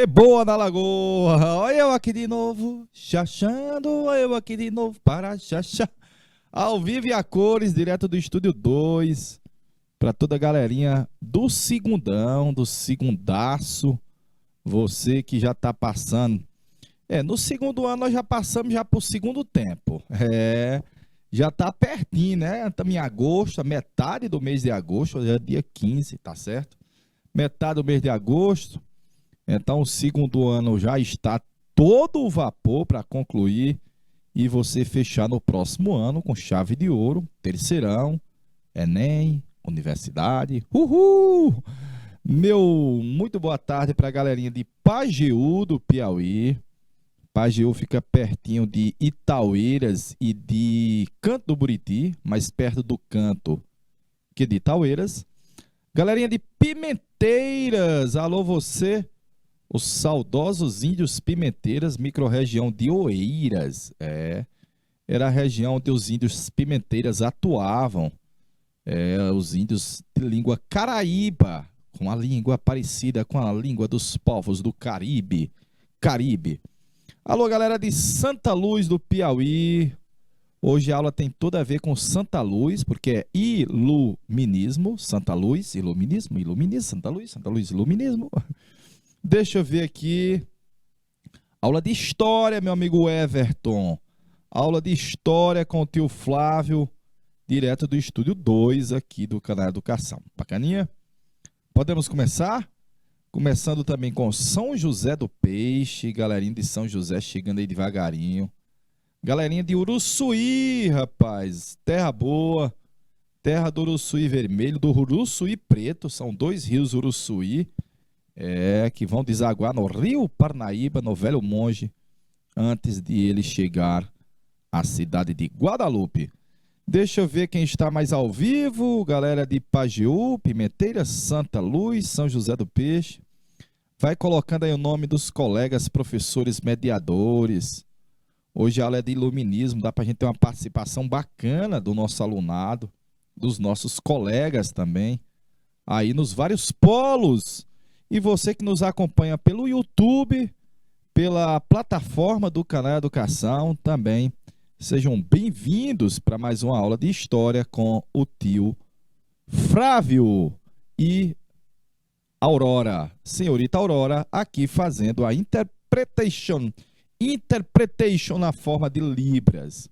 Que boa na lagoa, olha eu aqui de novo, chachando, olha eu aqui de novo para chachar. Ao vivo e a cores, direto do Estúdio 2, para toda a galerinha do segundão, do segundaço, você que já tá passando. No segundo ano nós já passamos já pro segundo tempo, já tá pertinho, né? Estamos em agosto, a metade do mês de agosto, hoje é dia 15, tá certo? Metade do mês de agosto. Então, o segundo ano já está todo o vapor para concluir e você fechar no próximo ano com chave de ouro, terceirão, Enem, universidade. Uhul! Meu muito boa tarde para a galerinha de Pajeú, do Piauí. Pajeú fica pertinho de Itaueiras e de Canto do Buriti, mais perto do Canto que de Itaueiras. Galerinha de Pimenteiras, alô você! Os saudosos índios pimenteiras, microrregião de Oeiras, era a região onde os índios pimenteiras atuavam, os índios de língua caraíba, com a língua parecida com a língua dos povos do Caribe. Alô, galera de Santa Luz do Piauí, hoje a aula tem toda a ver com Santa Luz, porque é iluminismo, Santa Luz, iluminismo, Santa Luz, iluminismo. Deixa eu ver aqui. Aula de história, meu amigo Everton. Aula de história com o tio Flávio, direto do Estúdio 2 aqui do canal Educação. Bacaninha? Podemos começar? Começando também com São José do Peixe, galerinha de São José chegando aí devagarinho. Galerinha de Uruçuí, rapaz, terra boa. Terra do Uruçuí Vermelho, do Uruçuí Preto, são dois rios Uruçuí. Que vão desaguar no Rio Parnaíba, no Velho Monte, antes de ele chegar à cidade de Guadalupe. Deixa eu ver quem está mais ao vivo, galera de Pajeú, Pimenteira, Santa Luz, São José do Peixe. Vai colocando aí o nome dos colegas, professores, mediadores. Hoje a aula é de iluminismo, dá para a gente ter uma participação bacana do nosso alunado, dos nossos colegas também, aí nos vários polos. E você que nos acompanha pelo YouTube, pela plataforma do canal Educação, também sejam bem-vindos para mais uma aula de história com o tio Flávio e Aurora, senhorita Aurora, aqui fazendo a interpretation na forma de Libras.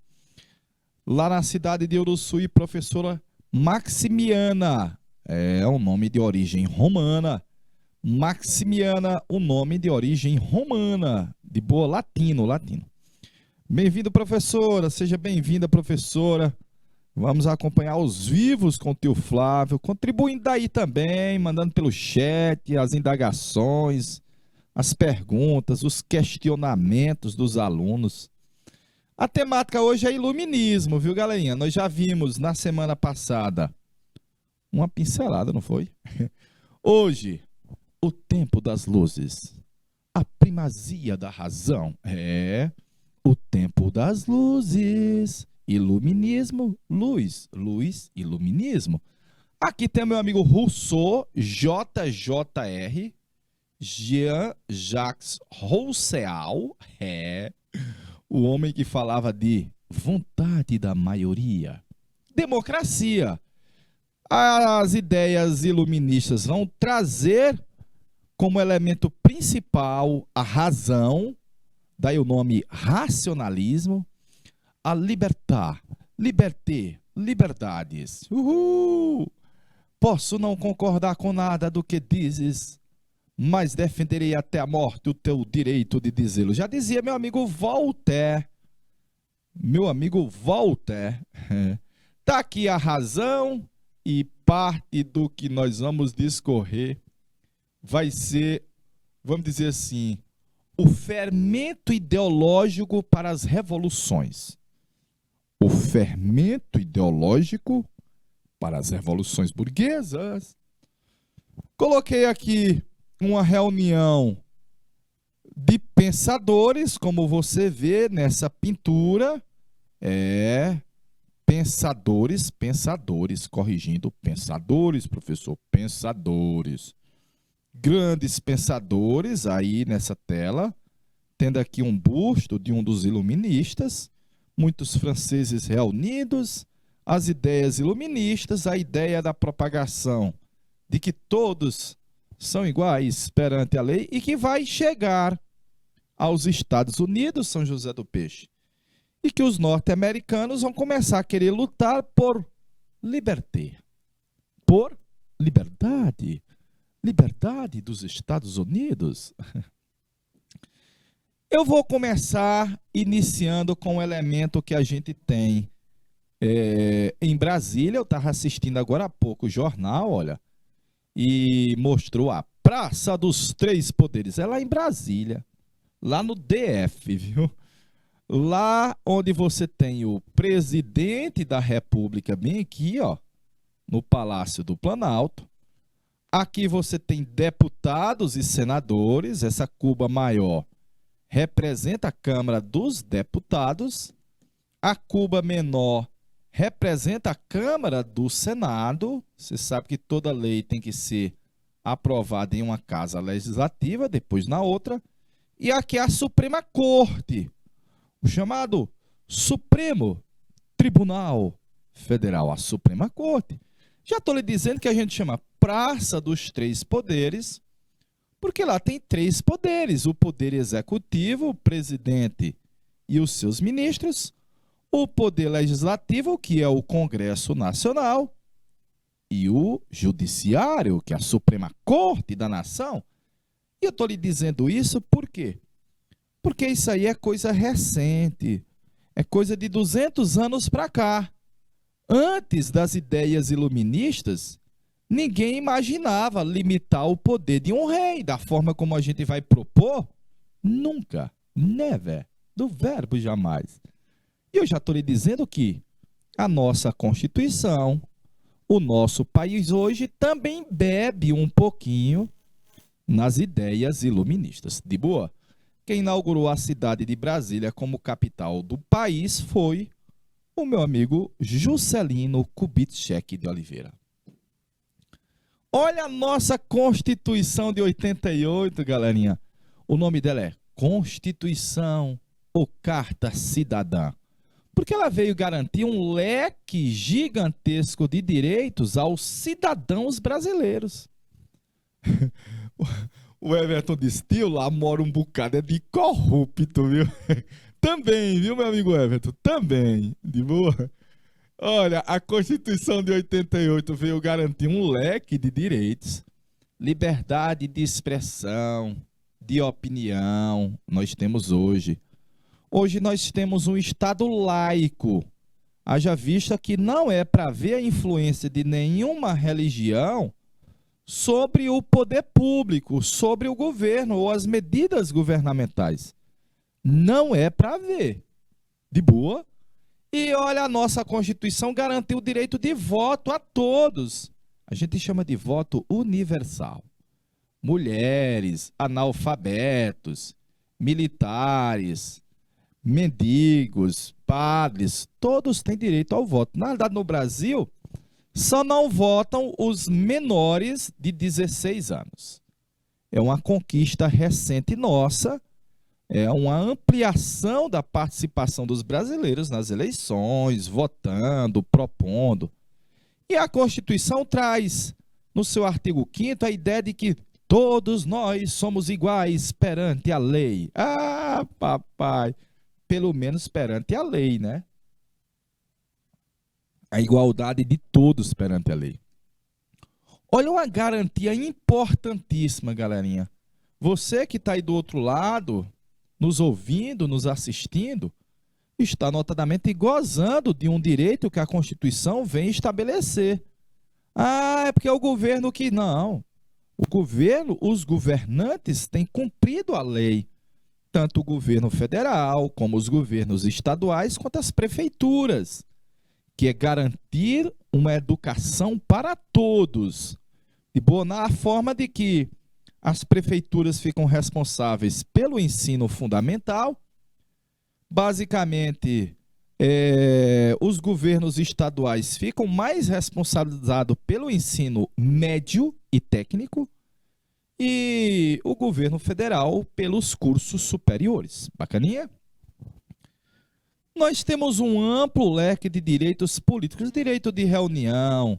Lá na cidade de Uruçuí, professora Maximiana, é um nome de origem romana. Maximiana, o nome de origem romana, de boa latino. Bem-vindo, professora, seja bem-vinda, professora. Vamos acompanhar os vivos com o tio Flávio, contribuindo daí também, mandando pelo chat as indagações, as perguntas, os questionamentos dos alunos. A temática hoje é iluminismo, viu, galerinha? Nós já vimos na semana passada uma pincelada, não foi? Hoje, o tempo das luzes, a primazia da razão, o tempo das luzes, iluminismo, luz, iluminismo. Aqui tem meu amigo Rousseau, JJR, Jean-Jacques Rousseau, o homem que falava de vontade da maioria, democracia. As ideias iluministas vão trazer como elemento principal a razão, daí o nome racionalismo, a liberté, liberdades. Uhul! Posso não concordar com nada do que dizes, mas defenderei até a morte o teu direito de dizê-lo. Já dizia meu amigo Voltaire. Tá aqui a razão e parte do que nós vamos discorrer vai ser, vamos dizer assim, o fermento ideológico para as revoluções. O fermento ideológico para as revoluções burguesas. Coloquei aqui uma reunião de pensadores, como você vê nessa pintura. Pensadores, corrigindo, pensadores, professor, pensadores. grandes pensadores aí nessa tela, tendo aqui um busto de um dos iluministas, muitos franceses reunidos, as ideias iluministas, a ideia da propagação de que todos são iguais perante a lei e que vai chegar aos Estados Unidos, São José do Peixe, e que os norte-americanos vão começar a querer lutar por liberté, por liberdade, liberdade dos Estados Unidos. Eu vou começar iniciando com um elemento que a gente tem em Brasília. Eu estava assistindo agora há pouco o jornal, olha, e mostrou a Praça dos Três Poderes. É lá em Brasília, lá no DF, viu? Lá onde você tem o presidente da República, bem aqui, ó, no Palácio do Planalto. Aqui você tem deputados e senadores. Essa cuba maior representa a Câmara dos Deputados. A cuba menor representa a Câmara do Senado. Você sabe que toda lei tem que ser aprovada em uma casa legislativa, depois na outra. E aqui é a Suprema Corte, o chamado Supremo Tribunal Federal, a Suprema Corte. Já estou lhe dizendo que a gente chama Praça dos Três Poderes, porque lá tem três poderes: o poder executivo, o presidente e os seus ministros, o poder legislativo, que é o Congresso Nacional, e o judiciário, que é a Suprema Corte da Nação. E eu estou lhe dizendo isso por quê? Porque isso aí é coisa recente, é coisa de 200 anos para cá. Antes das ideias iluministas, ninguém imaginava limitar o poder de um rei da forma como a gente vai propor. Nunca, never, do verbo jamais. E eu já estou lhe dizendo que a nossa Constituição, o nosso país hoje, também bebe um pouquinho nas ideias iluministas. De boa? Quem inaugurou a cidade de Brasília como capital do país foi o meu amigo Juscelino Kubitschek de Oliveira. Olha a nossa Constituição de 88, galerinha. O nome dela é Constituição ou Carta Cidadã, porque ela veio garantir um leque gigantesco de direitos aos cidadãos brasileiros. O Everton disse: tio, lá mora um bocado de corrupto, viu? Também, viu, meu amigo Everton? Também, de boa. Olha, a Constituição de 88 veio garantir um leque de direitos, liberdade de expressão, de opinião, nós temos hoje. Hoje nós temos um Estado laico, haja vista que não é para ver a influência de nenhuma religião sobre o poder público, sobre o governo ou as medidas governamentais. Não é para ver. De boa? E olha, a nossa Constituição garantiu o direito de voto a todos. A gente chama de voto universal. Mulheres, analfabetos, militares, mendigos, padres, todos têm direito ao voto. Na verdade, no Brasil, só não votam os menores de 16 anos. É uma conquista recente nossa, é uma ampliação da participação dos brasileiros nas eleições, votando, propondo. E a Constituição traz, no seu artigo 5º, a ideia de que todos nós somos iguais perante a lei. Ah, papai, pelo menos perante a lei, né? A igualdade de todos perante a lei. Olha uma garantia importantíssima, galerinha. Você que está aí do outro lado, nos ouvindo, nos assistindo, está notadamente gozando de um direito que a Constituição vem estabelecer. Ah, é porque é o governo que... Não. O governo, os governantes têm cumprido a lei. Tanto o governo federal, como os governos estaduais, quanto as prefeituras, que é garantir uma educação para todos. E boa, na forma de que as prefeituras ficam responsáveis pelo ensino fundamental, basicamente, os governos estaduais ficam mais responsabilizados pelo ensino médio e técnico, e o governo federal pelos cursos superiores. Bacaninha? Nós temos um amplo leque de direitos políticos, direito de reunião,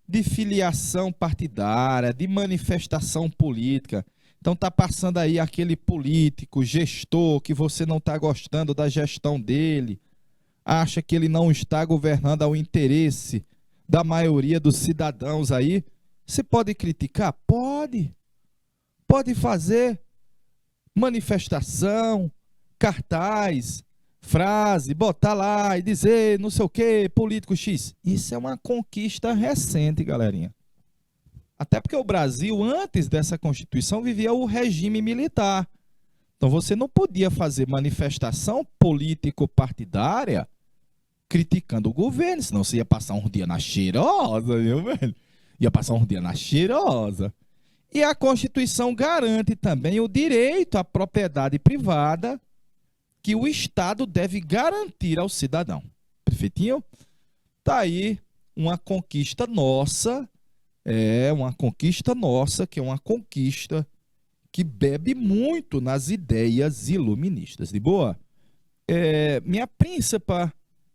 de filiação partidária, de manifestação política. Então tá passando aí aquele político, gestor, que você não está gostando da gestão dele, acha que ele não está governando ao interesse da maioria dos cidadãos aí. Você pode criticar? Pode. Pode fazer manifestação, cartaz, frase, botar lá e dizer não sei o que, político X. Isso é uma conquista recente, galerinha. Até porque o Brasil, antes dessa Constituição, vivia o regime militar. Então você não podia fazer manifestação político-partidária criticando o governo, senão você ia passar um dia na cheirosa, viu, velho? Ia passar um dia na cheirosa. E a Constituição garante também o direito à propriedade privada que o Estado deve garantir ao cidadão. Perfeitinho? Tá aí uma conquista nossa, que é uma conquista que bebe muito nas ideias iluministas. De boa? Minha príncipa,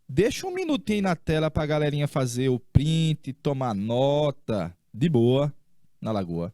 deixa um minutinho aí na tela para a galerinha fazer o print, tomar nota. De boa, na lagoa.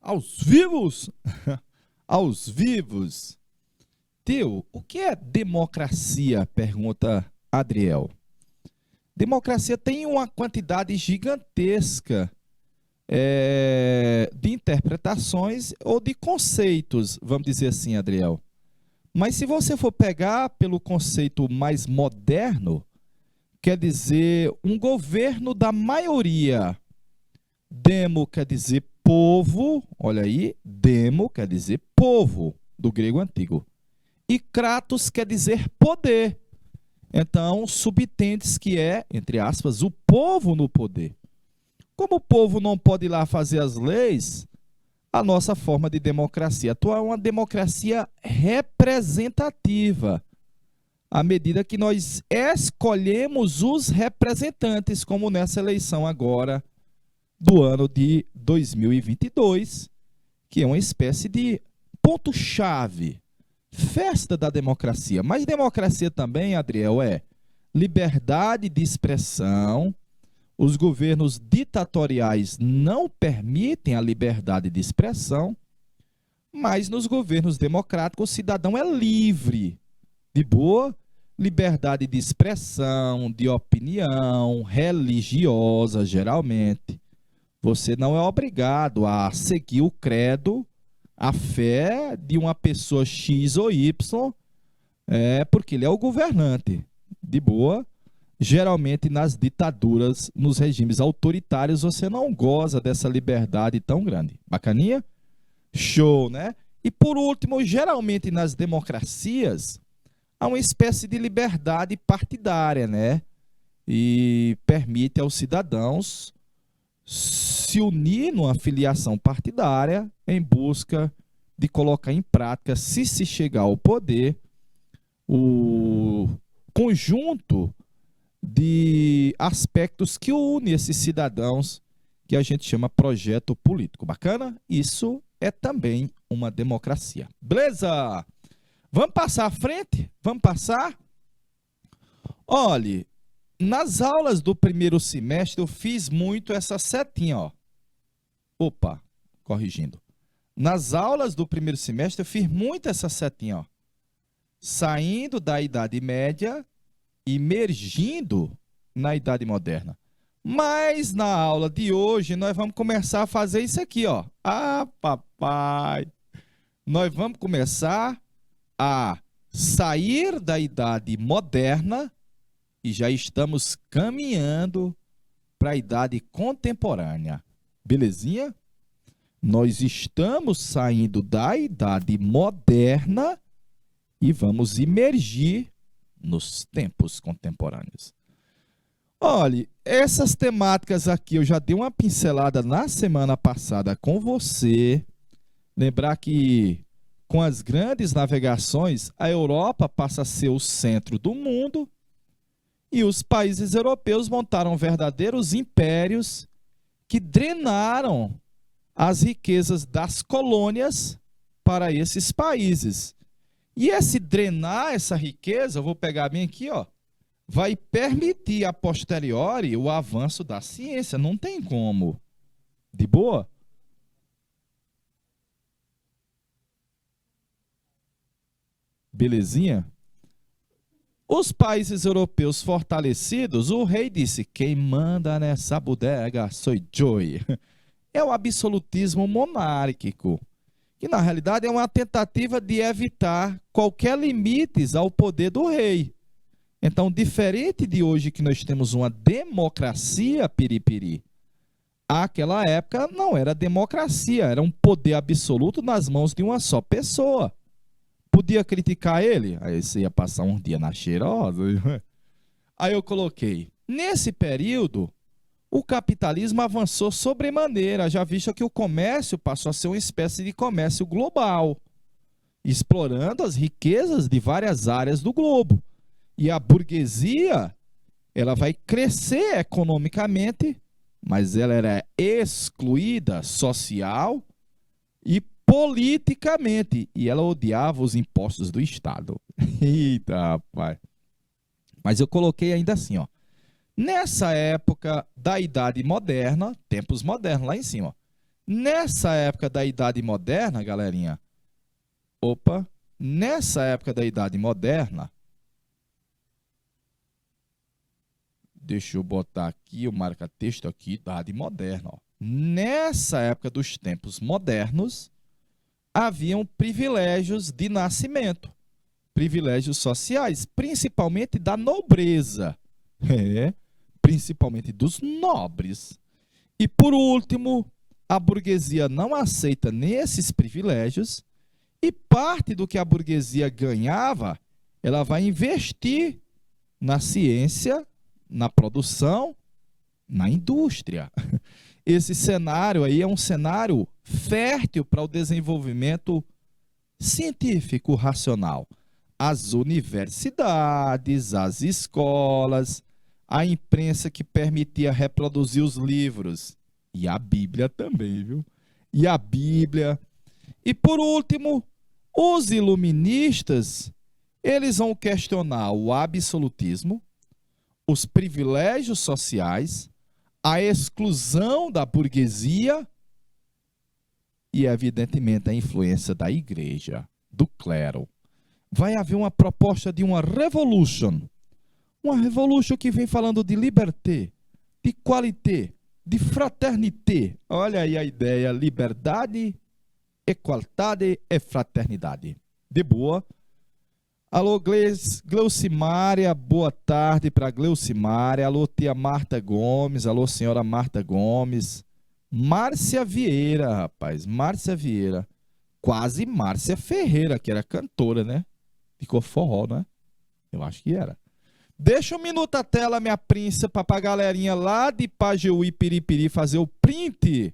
Aos vivos! Aos vivos! Teu, o que é democracia? Pergunta Adriel. Democracia tem uma quantidade gigantesca de interpretações ou de conceitos, vamos dizer assim, Adriel. Mas se você for pegar pelo conceito mais moderno, quer dizer um governo da maioria. Demo quer dizer povo, olha aí, demo quer dizer povo, do grego antigo. E kratos quer dizer poder. Então, subtende-se que é, entre aspas, o povo no poder. Como o povo não pode ir lá fazer as leis, a nossa forma de democracia atual é uma democracia representativa, à medida que nós escolhemos os representantes, como nessa eleição agora do ano de 2022, que é uma espécie de ponto-chave, festa da democracia. Mas democracia também, Adriel, é liberdade de expressão. Os governos ditatoriais não permitem a liberdade de expressão, mas nos governos democráticos o cidadão é livre, de boa, liberdade de expressão, de opinião, religiosa, geralmente. Você não é obrigado a seguir o credo, a fé de uma pessoa X ou Y, porque ele é o governante, de boa. Geralmente nas ditaduras, nos regimes autoritários, você não goza dessa liberdade tão grande. Bacaninha? Show, né? E por último, geralmente nas democracias, há uma espécie de liberdade partidária, né? E permite aos cidadãos se unir numa filiação partidária em busca de colocar em prática, se chegar ao poder, o conjunto de aspectos que une esses cidadãos, que a gente chama projeto político. Bacana? Isso é também uma democracia. Beleza? Vamos passar à frente? Vamos passar? Olhe, nas aulas do primeiro semestre eu fiz muito essa setinha, ó. Opa, corrigindo. Nas aulas do primeiro semestre eu fiz muito essa setinha, ó. Saindo da Idade Média e emergindo na Idade Moderna. Mas na aula de hoje nós vamos começar a fazer isso aqui, ó. Ah, papai! Nós vamos começar a sair da Idade Moderna e já estamos caminhando para a Idade Contemporânea. Belezinha? Nós estamos saindo da Idade Moderna e vamos imergir nos tempos contemporâneos. Olhe, essas temáticas aqui eu já dei uma pincelada na semana passada com você. Lembrar que com as grandes navegações, a Europa passa a ser o centro do mundo e os países europeus montaram verdadeiros impérios que drenaram as riquezas das colônias para esses países. E esse drenar essa riqueza, eu vou pegar bem aqui, ó, vai permitir a posteriori o avanço da ciência. Não tem como. De boa? Belezinha? Os países europeus fortalecidos, o rei disse, quem manda nessa bodega sou eu. É o absolutismo monárquico, que na realidade é uma tentativa de evitar qualquer limites ao poder do rei. Então, diferente de hoje que nós temos uma democracia piripiri, àquela época não era democracia, era um poder absoluto nas mãos de uma só pessoa. Podia criticar ele? Aí você ia passar um dia na cheirosa. Aí eu coloquei, nesse período, o capitalismo avançou sobremaneira, já visto que o comércio passou a ser uma espécie de comércio global, explorando as riquezas de várias áreas do globo. E a burguesia, ela vai crescer economicamente, mas ela era excluída social e politicamente. E ela odiava os impostos do Estado. Eita, rapaz. Mas eu coloquei ainda assim, ó. Nessa época da Idade Moderna, tempos modernos, lá em cima, ó. Nessa época da Idade Moderna, galerinha, nessa época da Idade Moderna, deixa eu botar aqui o marca-texto aqui, Idade Moderna, ó. Nessa época dos tempos modernos, haviam privilégios de nascimento, privilégios sociais, principalmente da nobreza, principalmente dos nobres. E por último, a burguesia não aceita nesses privilégios e parte do que a burguesia ganhava, ela vai investir na ciência, na produção, na indústria. Esse cenário aí é um cenário fértil para o desenvolvimento científico racional. As universidades, as escolas, a imprensa que permitia reproduzir os livros. E a Bíblia também, viu? E a Bíblia. E por último, os iluministas, eles vão questionar o absolutismo, os privilégios sociais, a exclusão da burguesia e, evidentemente, a influência da igreja, do clero. Vai haver uma proposta de uma revolution que vem falando de liberté, de qualité, de fraternité. Olha aí a ideia, liberdade, igualdade e fraternidade. De boa. Alô, Gleucimária, boa tarde para Gleucimária. Alô, tia Marta Gomes. Alô, senhora Marta Gomes. Márcia Vieira, rapaz. Márcia Vieira. Quase Márcia Ferreira, que era cantora, né? Ficou forró, né? Eu acho que era. Deixa um minuto a tela, minha príncipa, pra galerinha lá de Pajeú e Piripiri fazer o print.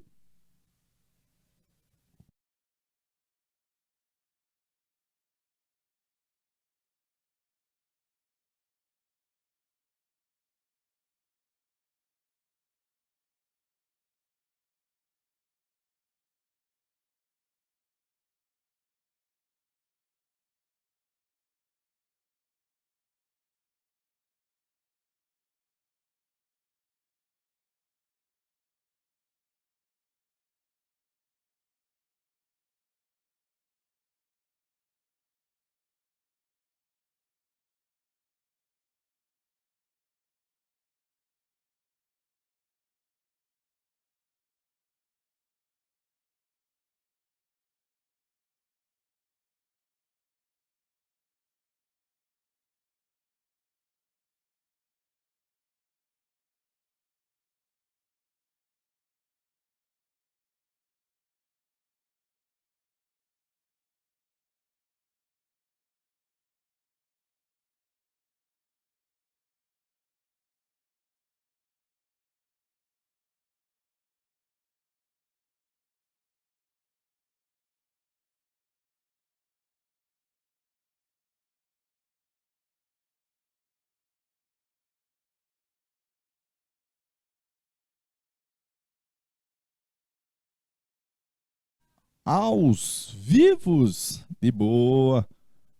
aos vivos, de boa.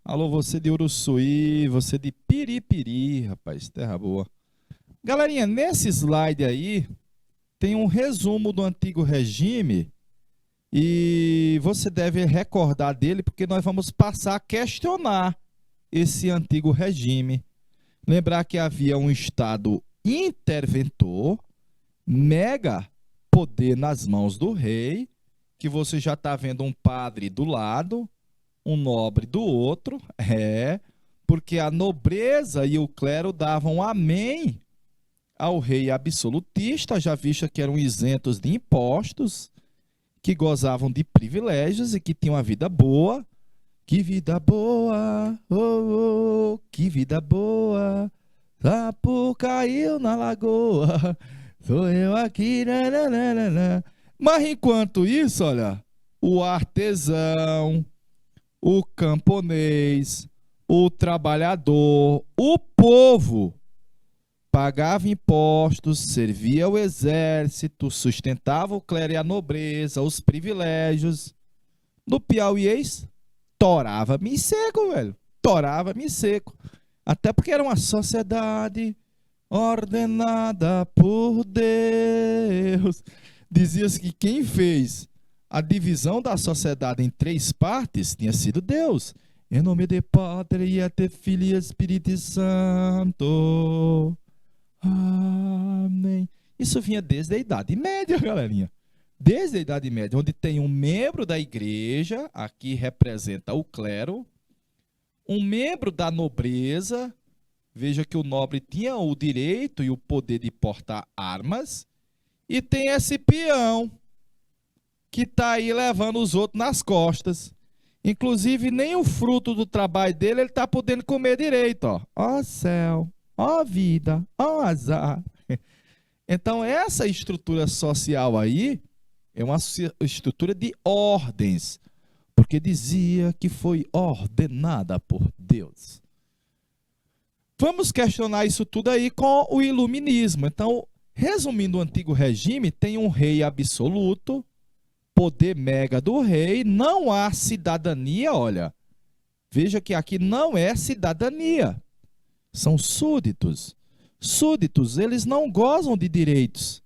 Alô, você de Uruçuí, você de Piripiri, rapaz, terra boa. Galerinha, nesse slide aí tem um resumo do antigo regime e você deve recordar dele porque nós vamos passar a questionar esse antigo regime. Lembrar que havia um Estado interventor, mega poder nas mãos do rei, que você já está vendo um padre do lado, um nobre do outro, porque a nobreza e o clero davam amém ao rei absolutista, já visto que eram isentos de impostos, que gozavam de privilégios e que tinham uma vida boa. Que vida boa, oh, oh, que vida boa, sapo caiu na lagoa, sou eu aqui, nananana. Mas enquanto isso, olha, o artesão, o camponês, o trabalhador, o povo pagava impostos, servia o exército, sustentava o clero e a nobreza, os privilégios. No Piauiês, torava-me seco, velho. Torava-me seco. Até porque era uma sociedade ordenada por Deus. Dizia-se que quem fez a divisão da sociedade em 3 partes tinha sido Deus. Em nome de Pátria, e Filho e Espírito Santo. Amém. Isso vinha desde a Idade Média, galerinha. Desde a Idade Média, onde tem um membro da igreja, aqui representa o clero, um membro da nobreza, veja que o nobre tinha o direito e o poder de portar armas, e tem esse peão, que está aí levando os outros nas costas. Inclusive, nem o fruto do trabalho dele ele está podendo comer direito. Ó céu, ó vida, ó azar. Então, essa estrutura social aí é uma estrutura de ordens, porque dizia que foi ordenada por Deus. Vamos questionar isso tudo aí com o iluminismo. Então, resumindo o antigo regime, tem um rei absoluto, poder mega do rei, não há cidadania, olha. Veja que aqui não é cidadania, são súditos. Súditos, eles não gozam de direitos,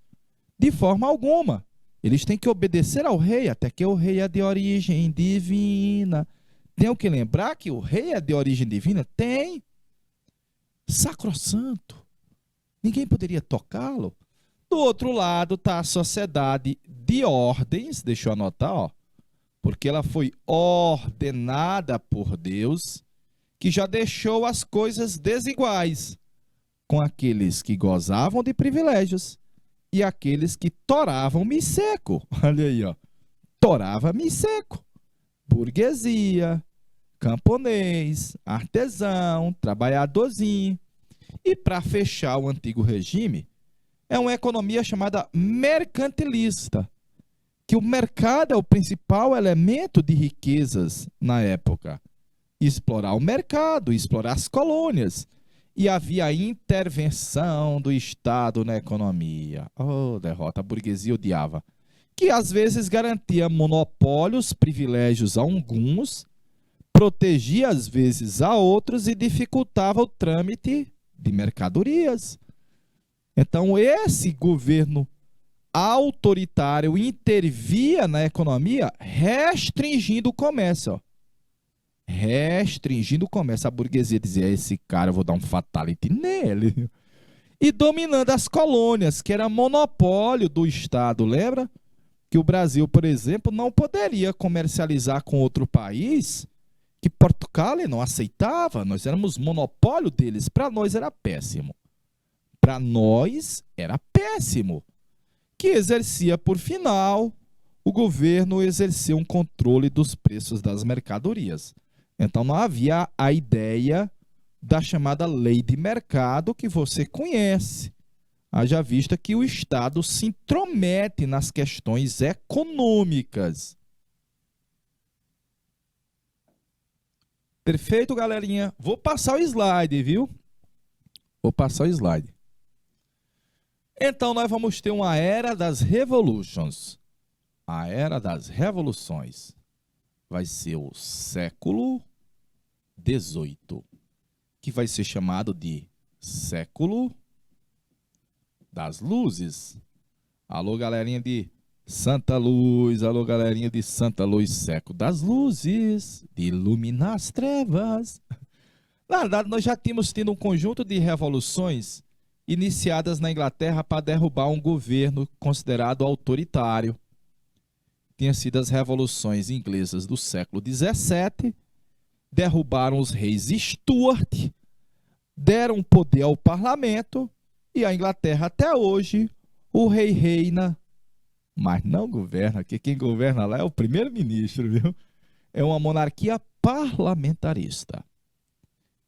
de forma alguma. Eles têm que obedecer ao rei, até que o rei é de origem divina. Tenho que lembrar que o rei é de origem divina? Tem. Sacrossanto. Ninguém poderia tocá-lo. Do outro lado está a sociedade de ordens, deixa eu anotar, ó, porque ela foi ordenada por Deus, que já deixou as coisas desiguais, com aqueles que gozavam de privilégios e aqueles que toravam-me seco. Olha aí, ó. Torava-me seco. Burguesia, camponês, artesão, trabalhadorzinho. E para fechar o antigo regime, é uma economia chamada mercantilista, que o mercado é o principal elemento de riquezas na época. Explorar o mercado, explorar as colônias. E havia a intervenção do Estado na economia. Oh, derrota, a burguesia odiava. Que às vezes garantia monopólios, privilégios a alguns, protegia às vezes a outros e dificultava o trâmite de mercadorias. Então esse governo autoritário intervia na economia restringindo o comércio, ó. Restringindo o comércio. A burguesia dizia, esse cara eu vou dar um fatality nele. E dominando as colônias, que era monopólio do Estado, lembra? Que o Brasil, por exemplo, não poderia comercializar com outro país, que Portugal não aceitava, nós éramos monopólio deles, para nós era péssimo. Para nós era péssimo. Que exercia, por final, o governo exerceu um controle dos preços das mercadorias. Então não havia a ideia da chamada lei de mercado que você conhece. Haja vista que o Estado se intromete nas questões econômicas. Perfeito, galerinha? Vou passar o slide, viu? Vou passar o slide. Então nós vamos ter uma era das revolutions. A era das revoluções vai ser o século XVIII, que vai ser chamado de século das luzes. Alô, galerinha de Santa Luz, alô, galerinha de Santa Luz, século das luzes, de iluminar as trevas. Na verdade, nós já tínhamos tido um conjunto de revoluções iniciadas na Inglaterra para derrubar um governo considerado autoritário. Tinham sido as revoluções inglesas do século XVII, derrubaram os reis Stuart, deram poder ao parlamento, e a Inglaterra até hoje, o rei reina, mas não governa, que quem governa lá é o primeiro-ministro, viu? É uma monarquia parlamentarista.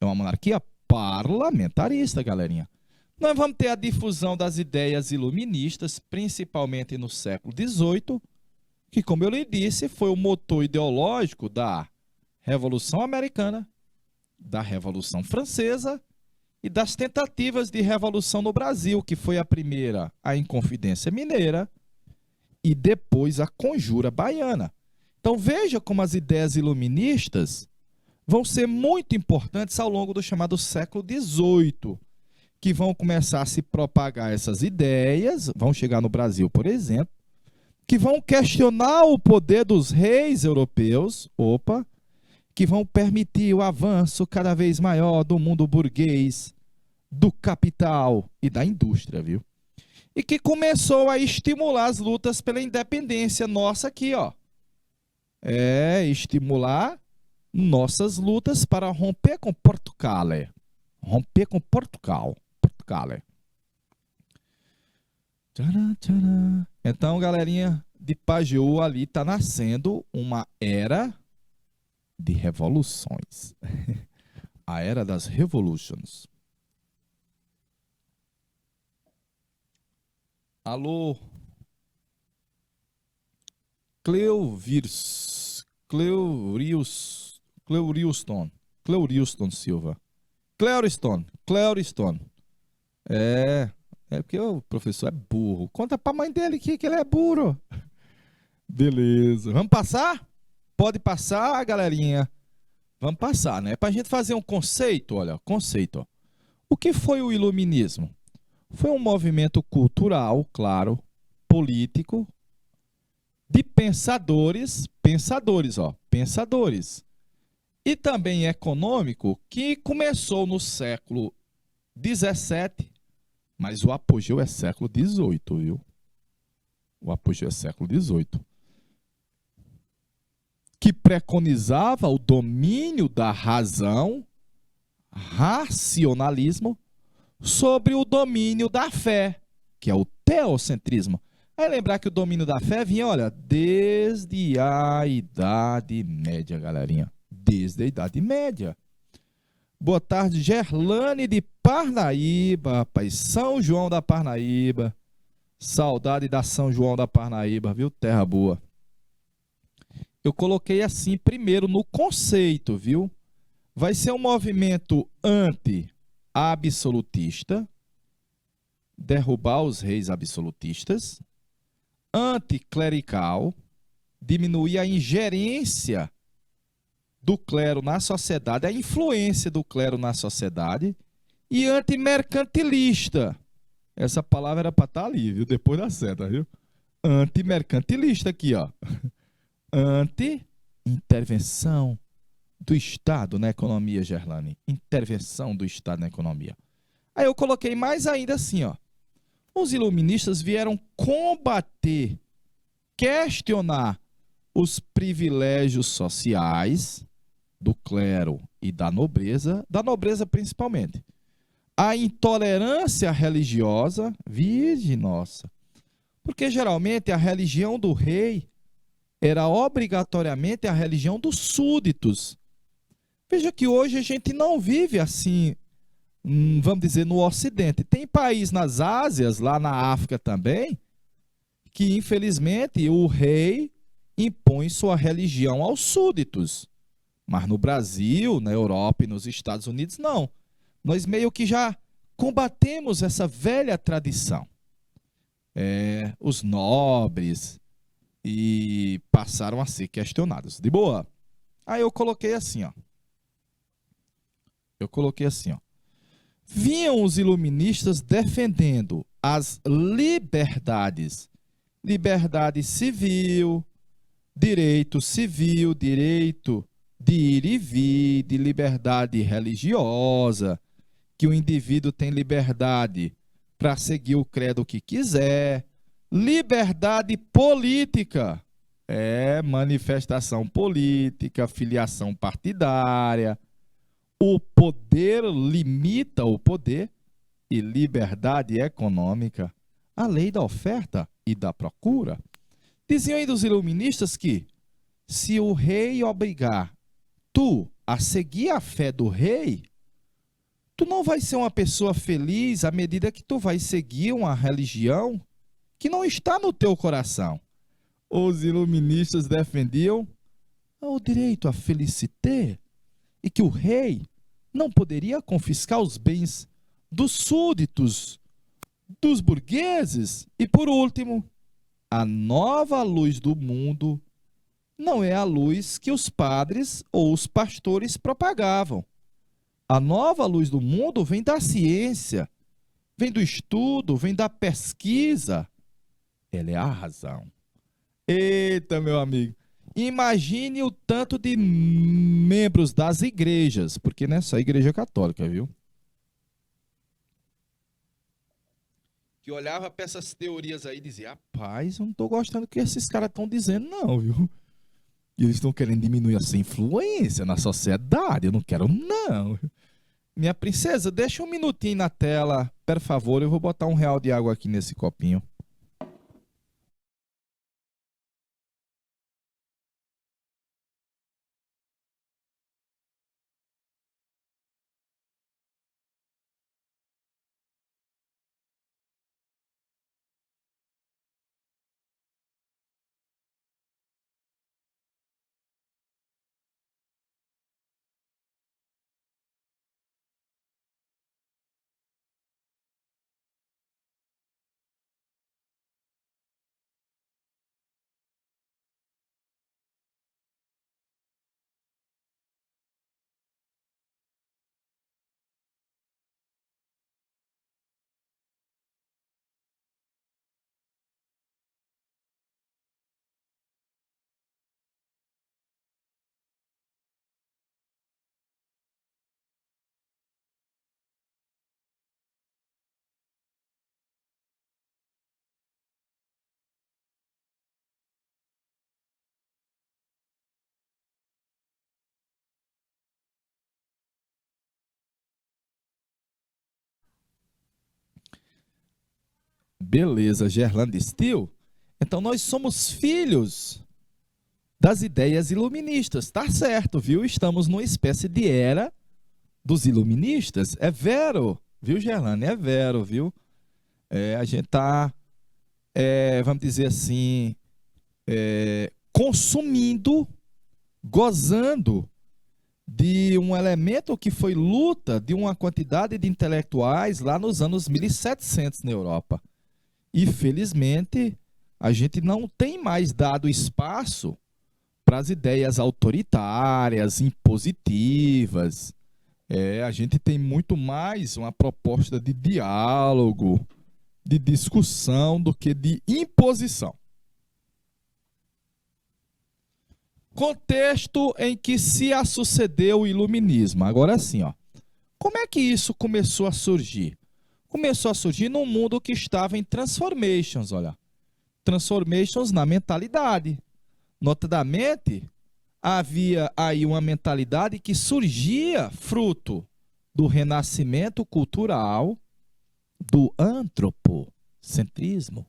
É uma monarquia parlamentarista, galerinha. Nós vamos ter a difusão das ideias iluministas, principalmente no século XVIII, que, como eu lhe disse, foi o motor ideológico da Revolução Americana, da Revolução Francesa e das tentativas de revolução no Brasil, que foi a primeira, a Inconfidência Mineira, e depois a Conjura Baiana. Então veja como as ideias iluministas vão ser muito importantes ao longo do chamado século XVIII, que vão começar a se propagar essas ideias, vão chegar no Brasil, por exemplo, que vão questionar o poder dos reis europeus, que vão permitir o avanço cada vez maior do mundo burguês, do capital e da indústria, viu? E que começou a estimular as lutas pela independência nossa aqui, ó. Estimular nossas lutas para romper com Portugal. Romper com Portugal. Tcharam, tcharam. Então, galerinha de Pajeú, ali está nascendo uma era de revoluções. A era das revolutions. Alô, Cleuriston Silva. Cleuriston. É porque o professor é burro. Conta pra mãe dele que ele é burro. Beleza. Vamos passar? Pode passar, galerinha. Vamos passar, né? Pra gente fazer um conceito, olha, conceito. Ó. O que foi o iluminismo? Foi um movimento cultural, claro, político, de pensadores, e também econômico, que começou no século XVII, mas o apogeu é século XVIII, viu? O apogeu é século XVIII. Que preconizava o domínio da razão, racionalismo, sobre o domínio da fé, que é o teocentrismo. Aí lembrar que o domínio da fé vinha, olha, desde a Idade Média, galerinha. Desde a Idade Média. Boa tarde, Gerlane de Parnaíba, rapaz. São João da Parnaíba. Saudade da São João da Parnaíba, viu? Terra boa. Eu coloquei assim primeiro no conceito, viu? Vai ser um movimento anti-absolutista, derrubar os reis absolutistas, anticlerical, diminuir a ingerência do clero na sociedade, a influência do clero na sociedade, e antimercantilista. Essa palavra era para estar ali, viu? Depois da seta, viu? Antimercantilista aqui, ó. Anti-intervenção do Estado na economia, Gerlane. Intervenção do Estado na economia. Aí eu coloquei mais ainda assim, ó. Os iluministas vieram combater, questionar os privilégios sociais do clero e da nobreza principalmente. A intolerância religiosa, virgem nossa, porque geralmente a religião do rei era obrigatoriamente a religião dos súditos. Veja que hoje a gente não vive assim, vamos dizer, no Ocidente. Tem país nas Ásias, lá na África também, que infelizmente o rei impõe sua religião aos súditos. Mas no Brasil, na Europa e nos Estados Unidos, não. Nós meio que já combatemos essa velha tradição. Os nobres, e passaram a ser questionados. De boa. Aí eu coloquei assim, ó. Vinham os iluministas defendendo as liberdades. Liberdade civil, direito de ir e vir, de liberdade religiosa, que o indivíduo tem liberdade para seguir o credo que quiser, liberdade política, manifestação política, filiação partidária, o poder limita o poder e liberdade econômica, a lei da oferta e da procura. Diziam ainda os iluministas que, se o rei obrigar tu a seguir a fé do rei, tu não vai ser uma pessoa feliz à medida que tu vai seguir uma religião que não está no teu coração. Os iluministas defendiam o direito à felicidade e que o rei não poderia confiscar os bens dos súditos, dos burgueses. E por último, a nova luz do mundo não é a luz que os padres ou os pastores propagavam. A nova luz do mundo vem da ciência, vem do estudo, vem da pesquisa. Ela é a razão. Eita, meu amigo. Imagine o tanto de membros das igrejas, porque não é só a igreja católica, viu? Que olhava para essas teorias aí e dizia, rapaz, eu não estou gostando do que esses caras estão dizendo não, viu? E eles estão querendo diminuir essa influência na sociedade, eu não quero não. Minha princesa, deixa um minutinho na tela, por favor, eu vou botar R$1 de água aqui nesse copinho. Beleza, Gerlando Steele. Então nós somos filhos das ideias iluministas, tá certo, viu? Estamos numa espécie de era dos iluministas. É vero, viu, Gerlando? É vero, viu? A gente tá, vamos dizer assim, consumindo, gozando de um elemento que foi luta de uma quantidade de intelectuais lá nos anos 1700 na Europa. E, felizmente, a gente não tem mais dado espaço para as ideias autoritárias, impositivas. A gente tem muito mais uma proposta de diálogo, de discussão, do que de imposição. Contexto em que se sucedeu o iluminismo. Agora sim, ó. Como é que isso começou a surgir? Começou a surgir num mundo que estava em transformations, olha. Transformations na mentalidade. Notadamente, havia aí uma mentalidade que surgia fruto do renascimento cultural, do antropocentrismo,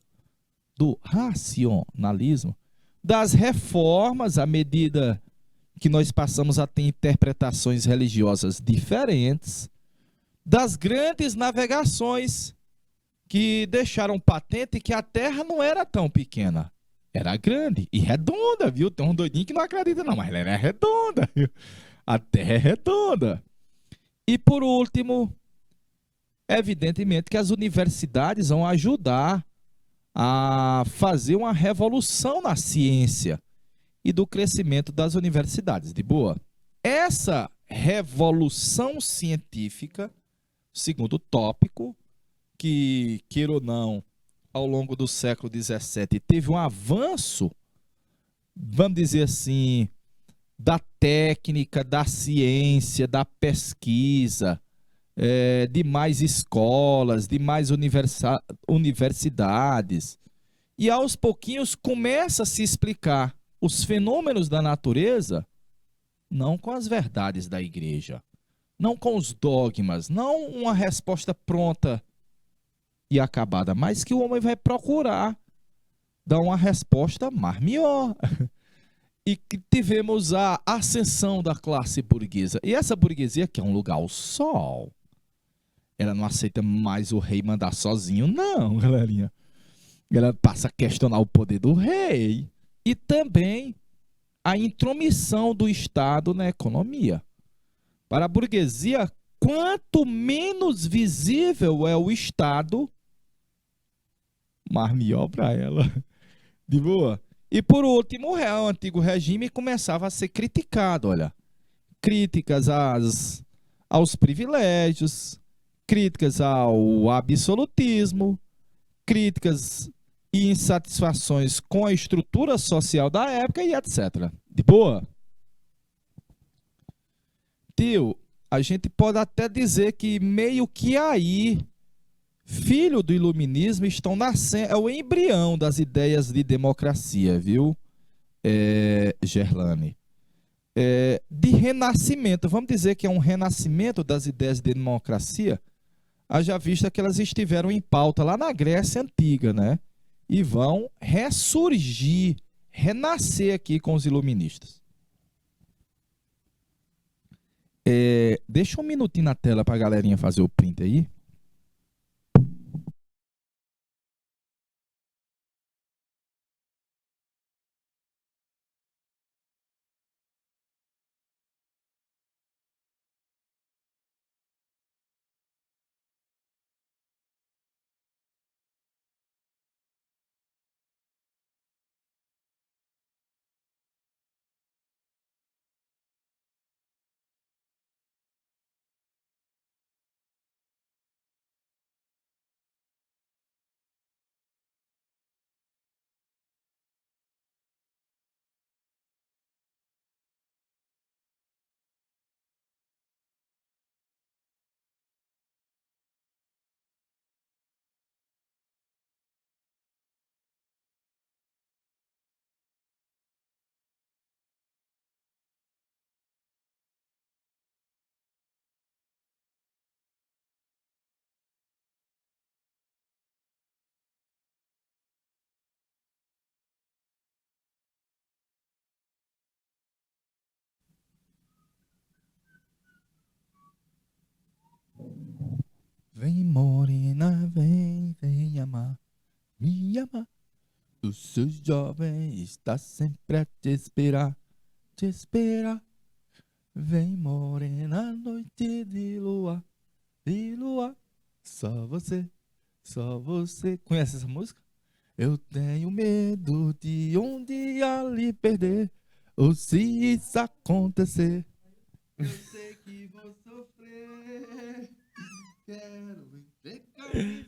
do racionalismo, das reformas à medida que nós passamos a ter interpretações religiosas diferentes, das grandes navegações que deixaram patente que a Terra não era tão pequena. Era grande e redonda, viu? Tem um doidinho que não acredita não, mas ela era redonda, viu? A Terra é redonda. E por último, evidentemente que as universidades vão ajudar a fazer uma revolução na ciência e do crescimento das universidades. De boa. Essa revolução científica, segundo tópico, que, queira ou não, ao longo do século XVII teve um avanço, vamos dizer assim, da técnica, da ciência, da pesquisa, de mais escolas, de mais universidades. E aos pouquinhos começa a se explicar os fenômenos da natureza, não com as verdades da igreja, não com os dogmas, não uma resposta pronta e acabada, mas que o homem vai procurar dar uma resposta mais melhor. E que tivemos a ascensão da classe burguesa. E essa burguesia quer um lugar ao sol. Ela não aceita mais o rei mandar sozinho, não, galerinha. Ela passa a questionar o poder do rei. E também a intromissão do Estado na economia. Para a burguesia, quanto menos visível é o Estado, mais melhor para ela. De boa? E por último, o antigo regime começava a ser criticado, olha. Críticas aos privilégios, críticas ao absolutismo, críticas e insatisfações com a estrutura social da época e etc. De boa? Tio, a gente pode até dizer que meio que aí, filho do iluminismo, estão nascendo, é o embrião das ideias de democracia, viu, Gerlane? De renascimento, vamos dizer que é um renascimento das ideias de democracia, haja vista que elas estiveram em pauta lá na Grécia Antiga, né? E vão ressurgir, renascer aqui com os iluministas. Deixa um minutinho na tela para a galerinha fazer o print aí. Vem morena, vem amar, me amar. O seu jovem está sempre a te esperar, te esperar. Vem morena, noite de lua, só você, só você. Conhece essa música? Eu tenho medo de um dia lhe perder, ou se isso acontecer, eu sei que vou sofrer. Quero ver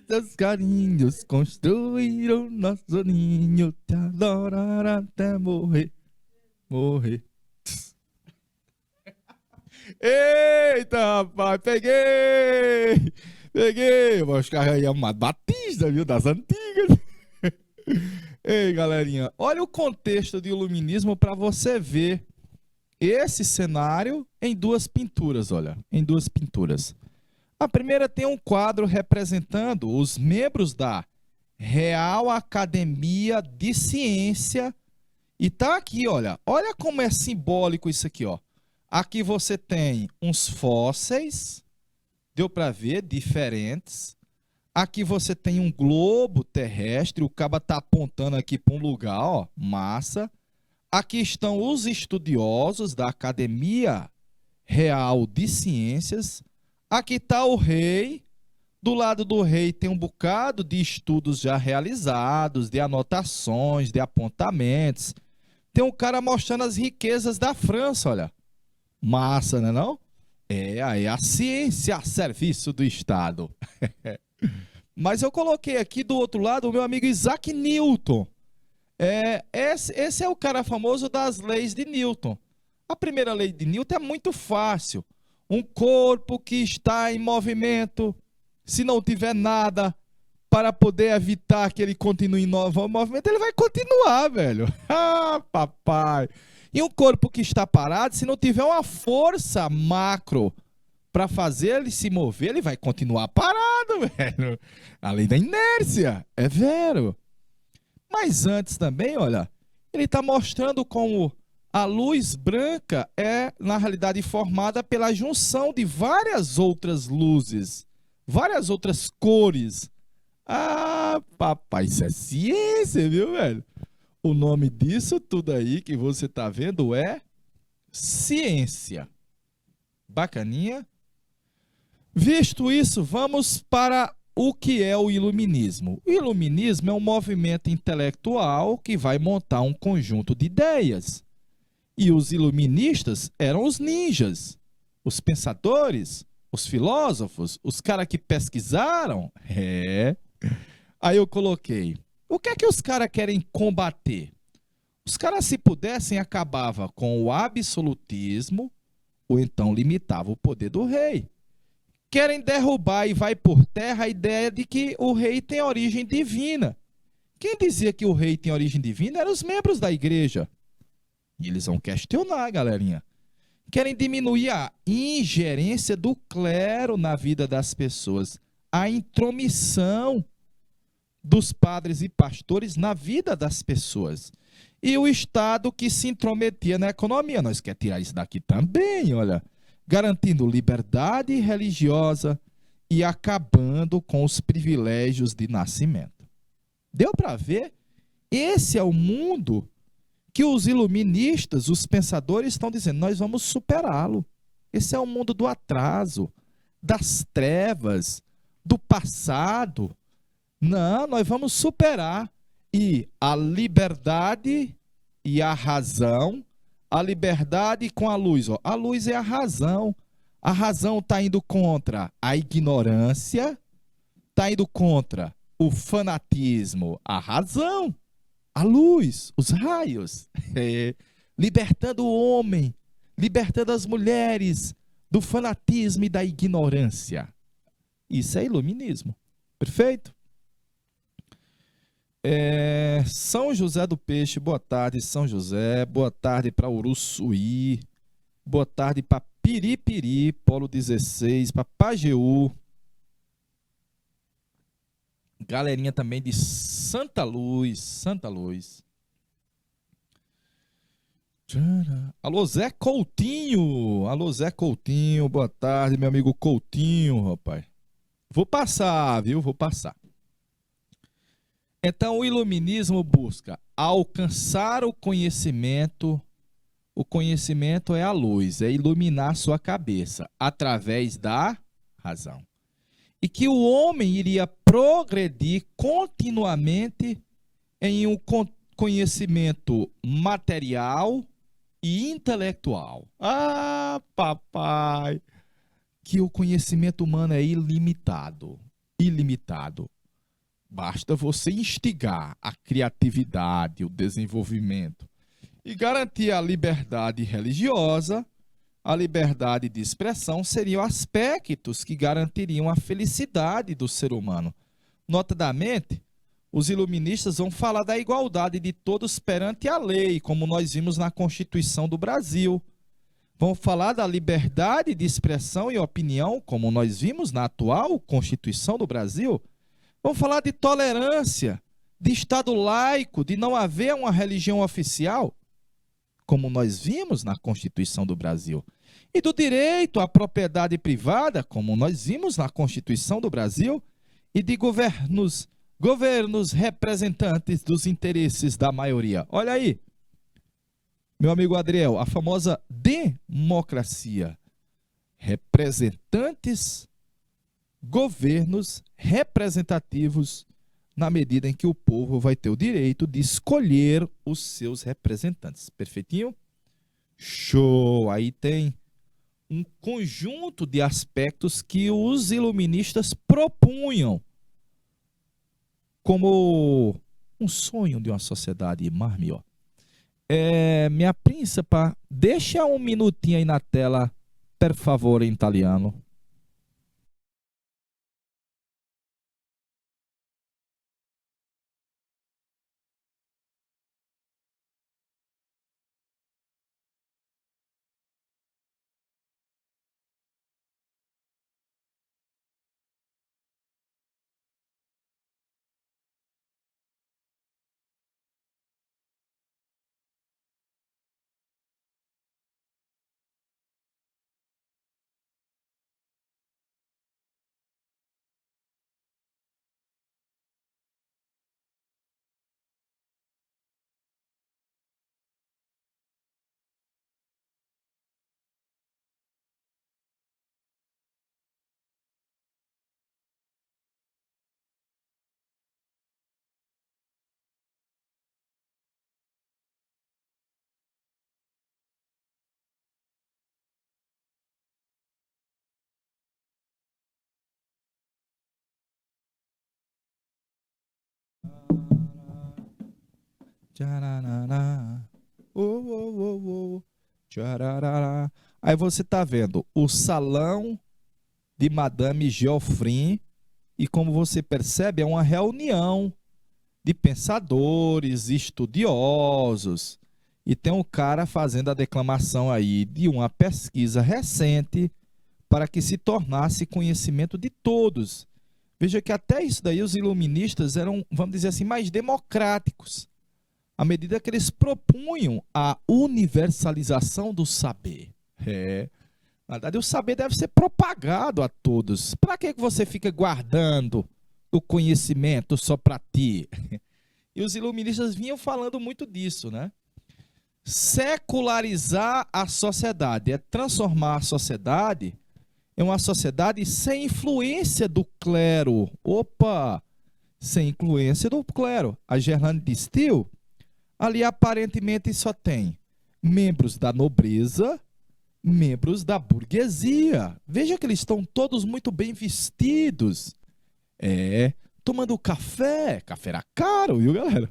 teus carinhos construíram nosso ninho, te adorar até morrer, morrer. Eita, rapaz, peguei, os caras aí, Amado Batista, viu, das antigas. Ei, galerinha, olha o contexto de iluminismo para você ver esse cenário em duas pinturas, olha, em duas pinturas. A primeira tem um quadro representando os membros da Real Academia de Ciência e tá aqui, olha como é simbólico isso aqui, ó. Aqui você tem uns fósseis, deu para ver, diferentes. Aqui você tem um globo terrestre, o caba tá apontando aqui para um lugar, ó, massa. Aqui estão os estudiosos da Academia Real de Ciências. Aqui está o rei, Do lado do rei tem um bocado de estudos já realizados, de anotações, de apontamentos. Tem um cara mostrando as riquezas da França, olha. Massa, né não? É, aí a ciência a serviço do Estado. Mas eu coloquei aqui do outro lado o meu amigo Isaac Newton. Esse é o cara famoso das leis de Newton. A primeira lei de Newton é muito fácil. Um corpo que está em movimento, se não tiver nada para poder evitar que ele continue em novo movimento, ele vai continuar, velho. Ah, papai. E um corpo que está parado, se não tiver uma força macro para fazer ele se mover, ele vai continuar parado, velho. A lei da inércia, é vero. Mas antes também, olha, ele está mostrando como a luz branca é, na realidade, formada pela junção de várias outras luzes, várias outras cores. Ah, papai, isso é ciência, viu, velho? O nome disso tudo aí que você está vendo é ciência. Bacaninha? Visto isso, vamos para o que é o iluminismo. O iluminismo é um movimento intelectual que vai montar um conjunto de ideias. E os iluministas eram os ninjas, os pensadores, os filósofos, os caras que pesquisaram. Aí eu coloquei, o que é que os caras querem combater? Os caras, se pudessem, acabavam com o absolutismo, ou então limitavam o poder do rei. Querem derrubar e vai por terra a ideia de que o rei tem origem divina. Quem dizia que o rei tem origem divina eram os membros da igreja. E eles vão questionar, galerinha. Querem diminuir a ingerência do clero na vida das pessoas, a intromissão dos padres e pastores na vida das pessoas. E o Estado que se intrometia na economia. Nós queremos tirar isso daqui também, olha. Garantindo liberdade religiosa e acabando com os privilégios de nascimento. Deu para ver? Esse é o mundo que os iluministas, os pensadores estão dizendo, nós vamos superá-lo. Esse é o mundo do atraso, das trevas, do passado. Não, nós vamos superar. E a liberdade e a razão, a liberdade com a luz. Ó. A luz é a razão. A razão está indo contra a ignorância, está indo contra o fanatismo, a razão, a luz, os raios. Libertando o homem, libertando as mulheres do fanatismo e da ignorância. Isso é iluminismo. Perfeito? São José do Peixe, boa tarde, São José, boa tarde para Uruçuí, boa tarde para Piripiri, Polo 16, para Pajeú, galerinha também de Santa Luz, Santa Luz. Alô, Zé Coutinho, boa tarde, meu amigo Coutinho, rapaz. Vou passar, viu, vou passar. Então, o iluminismo busca alcançar o conhecimento é a luz, é iluminar sua cabeça através da razão. E que o homem iria progredir continuamente em um conhecimento material e intelectual. Ah, papai! Que o conhecimento humano é ilimitado, ilimitado. Basta você instigar a criatividade, o desenvolvimento e garantir a liberdade religiosa, a liberdade de expressão seriam aspectos que garantiriam a felicidade do ser humano. Notadamente, os iluministas vão falar da igualdade de todos perante a lei, como nós vimos na Constituição do Brasil. Vão falar da liberdade de expressão e opinião, como nós vimos na atual Constituição do Brasil. Vamos falar de tolerância, de Estado laico, de não haver uma religião oficial, como nós vimos na Constituição do Brasil. E do direito à propriedade privada, como nós vimos na Constituição do Brasil, e de governos representantes dos interesses da maioria. Olha aí, meu amigo Adriel, a famosa democracia. Representantes governos representativos na medida em que o povo vai ter o direito de escolher os seus representantes. Perfeitinho? Show! Aí tem um conjunto de aspectos que os iluministas propunham como um sonho de uma sociedade mais melhor. Minha príncipa, deixa um minutinho aí na tela, per favore, em italiano. Tcharará. Tcharará. Aí você tá vendo o salão de Madame Geoffrin e como você percebe é uma reunião de pensadores, estudiosos e tem um cara fazendo a declamação aí de uma pesquisa recente para que se tornasse conhecimento de todos. Veja que até isso daí os iluministas eram, vamos dizer assim, mais democráticos, à medida que eles propunham a universalização do saber. Na verdade, o saber deve ser propagado a todos. Para que você fica guardando o conhecimento só para ti? E os iluministas vinham falando muito disso, né? Secularizar a sociedade é transformar a sociedade em uma sociedade sem influência do clero. Opa! Sem influência do clero. A Gerlane de Stil, ali aparentemente só tem membros da nobreza, membros da burguesia. Veja que eles estão todos muito bem vestidos. Tomando café. Café era caro, viu, galera?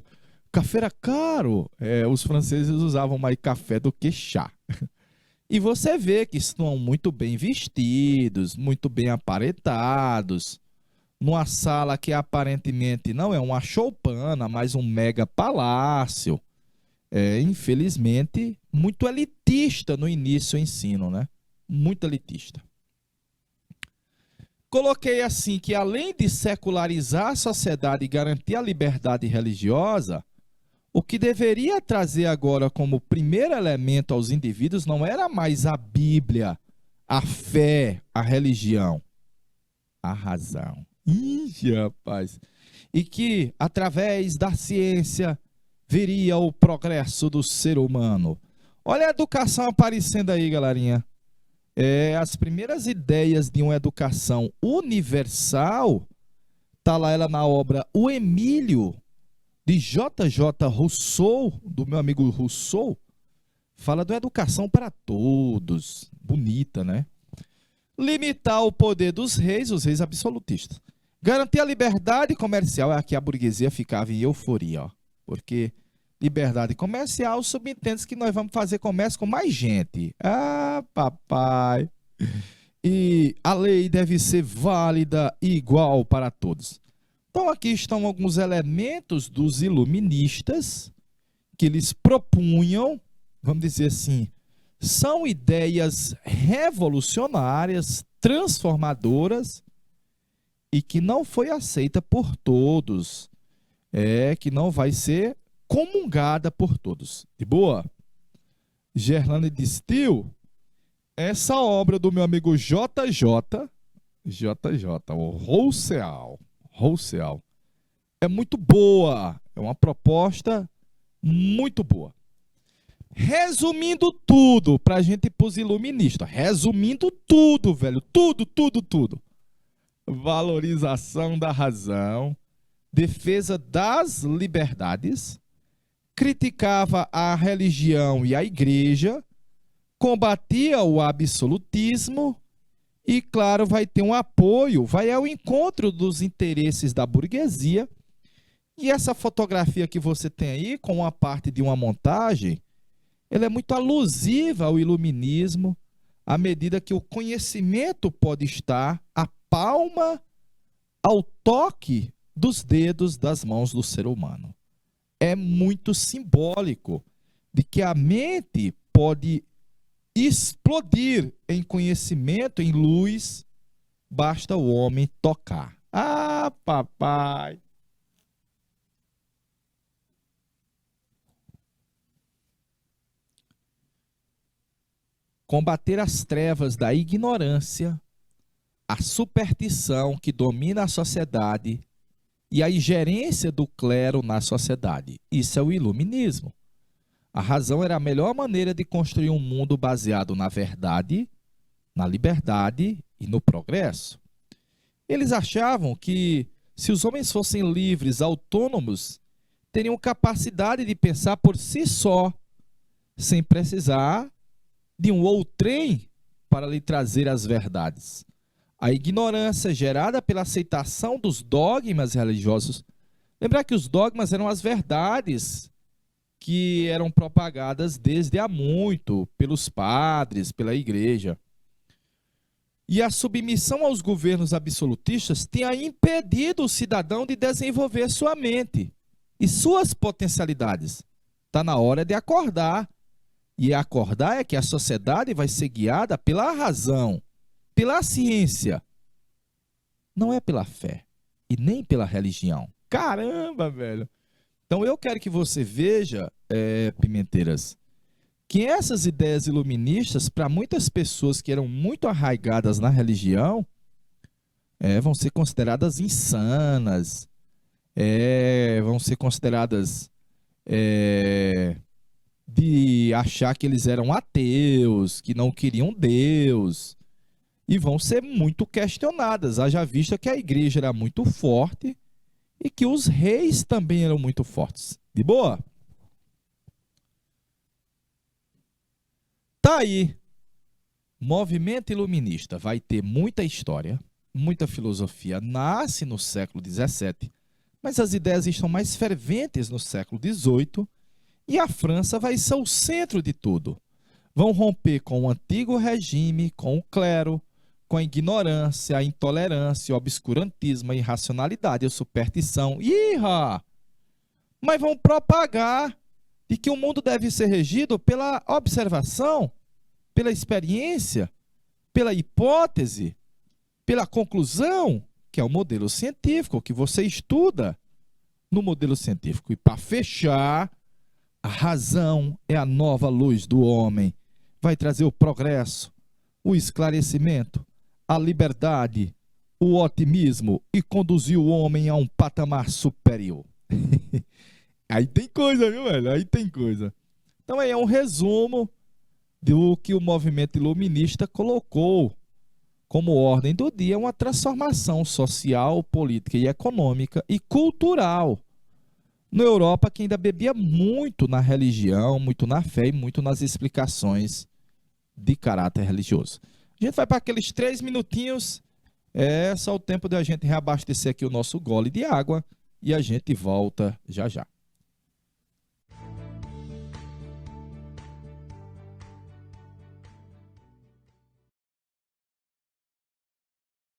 Café era caro. Os franceses usavam mais café do que chá. E você vê que estão muito bem vestidos, muito bem aparentados, numa sala que aparentemente não é uma choupana, mas um mega palácio. Infelizmente, muito elitista no início do ensino, né? Muito elitista. Coloquei assim que além de secularizar a sociedade e garantir a liberdade religiosa, o que deveria trazer agora como primeiro elemento aos indivíduos não era mais a Bíblia, a fé, a religião, a razão. Ih, rapaz! E que, através da ciência, viria o progresso do ser humano. Olha a educação aparecendo aí, galerinha. As primeiras ideias de uma educação universal, tá lá ela na obra O Emílio, de J.J. Rousseau, do meu amigo Rousseau, fala de uma educação para todos. Bonita, né? Limitar o poder dos reis, os reis absolutistas. Garantir a liberdade comercial, aqui a burguesia ficava em euforia, ó, porque liberdade comercial subentende que nós vamos fazer comércio com mais gente. Ah, papai! E a lei deve ser válida e igual para todos. Então aqui estão alguns elementos dos iluministas que eles propunham, vamos dizer assim, são ideias revolucionárias, transformadoras e que não foi aceita por todos, que não vai ser comungada por todos. De boa? Gerlane de Stil, essa obra do meu amigo JJ, o Rousseau, é muito boa, é uma proposta muito boa. Resumindo tudo, para a gente ir para os iluministas, resumindo tudo, velho, tudo. valorização da razão, defesa das liberdades, criticava a religião e a igreja, combatia o absolutismo e, claro, vai ter um apoio, vai ao encontro dos interesses da burguesia. E essa fotografia que você tem aí, com uma parte de uma montagem, ela é muito alusiva ao iluminismo, à medida que o conhecimento pode estar à palma, ao toque dos dedos das mãos do ser humano. É muito simbólico de que a mente pode explodir em conhecimento, em luz, basta o homem tocar. Ah, papai! Combater as trevas da ignorância, a superstição que domina a sociedade e a ingerência do clero na sociedade. Isso é o iluminismo. A razão era a melhor maneira de construir um mundo baseado na verdade, na liberdade e no progresso. Eles achavam que, se os homens fossem livres, autônomos, teriam capacidade de pensar por si só, sem precisar de um outrem para lhe trazer as verdades. A ignorância gerada pela aceitação dos dogmas religiosos. Lembrar que os dogmas eram as verdades que eram propagadas desde há muito pelos padres, pela igreja. E a submissão aos governos absolutistas tinha impedido o cidadão de desenvolver sua mente e suas potencialidades. Está na hora de acordar. E acordar é que a sociedade vai ser guiada pela razão, pela ciência. Não é pela fé e nem pela religião. Caramba, velho! Então eu quero que você veja, Pimenteiras, que essas ideias iluministas, para muitas pessoas que eram muito arraigadas na religião, vão ser consideradas insanas, vão ser consideradas de achar que eles eram ateus, que não queriam Deus, e vão ser muito questionadas, haja vista que a igreja era muito forte e que os reis também eram muito fortes. De boa? Tá aí. Movimento iluminista vai ter muita história, muita filosofia. Nasce no século XVII, mas as ideias estão mais ferventes no século XVIII e a França vai ser o centro de tudo. Vão romper com o antigo regime, com o clero, com a ignorância, a intolerância, o obscurantismo, a irracionalidade, a superstição. Iha! Mas vão propagar de que o mundo deve ser regido pela observação, pela experiência, pela hipótese, pela conclusão, que é o modelo científico, que você estuda no modelo científico. E para fechar, a razão é a nova luz do homem. Vai trazer o progresso, o esclarecimento, a liberdade, o otimismo e conduzir o homem a um patamar superior. Aí tem coisa, viu, velho? Aí tem coisa. Então aí é um resumo do que o movimento iluminista colocou como ordem do dia, uma transformação social, política e econômica e cultural na Europa, que ainda bebia muito na religião, muito na fé e muito nas explicações de caráter religioso. A gente vai para aqueles 3 minutinhos, só o tempo de a gente reabastecer aqui o nosso gole de água e a gente volta já já.